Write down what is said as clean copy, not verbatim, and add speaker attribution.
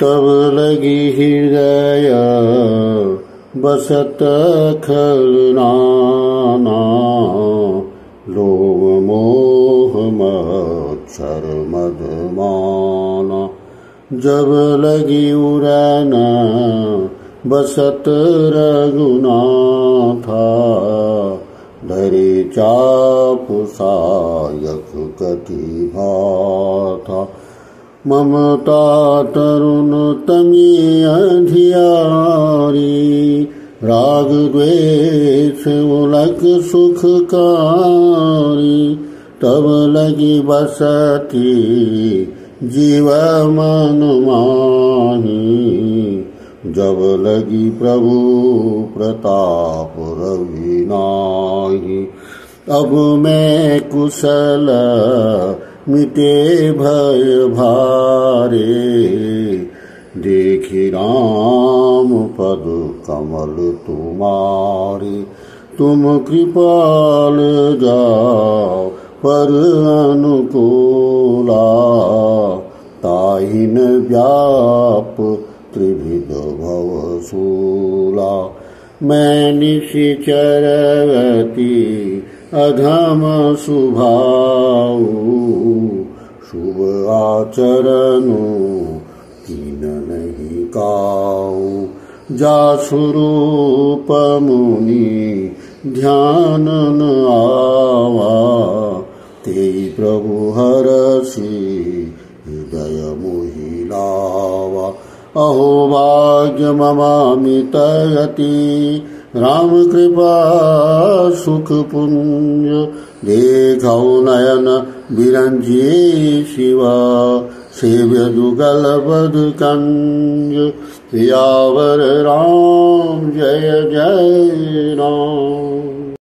Speaker 1: तब लगी हृदय बसत खलनाना, लोभ मोह मच्छर मदमाना। जब लगी उड़न बसत रघुनाथा, धरे चाप सायक कटी भाथा। ममता तरुण तमी अधियारी, राग द्वेष उलक सुखकारी। तब लगी बसती जीव मन माही, जब लगी प्रभु प्रताप रवि नाही। अब मैं कुशल मिटे भय भारे, देखी राम पद कमल तुम्हारे। तुम कृपाल जाओ पर अनुकूला, ताहिन व्याप त्रिविध भवशूला। मैं निशिचरवती अधम सुभाऊ, शुभ आचरणु कीन नहीं काऊ। जासु रूप मुनि ध्यान न आवा, तेई प्रभु हरसि हृदय मोहि लावा। अहो भाग्य ममामितयति, राम कृपा सुख पुंज। देखौ नयन बिरंजिए शिवा, सेव्य जुगल बध कंज। सियावर राम जय जय राम।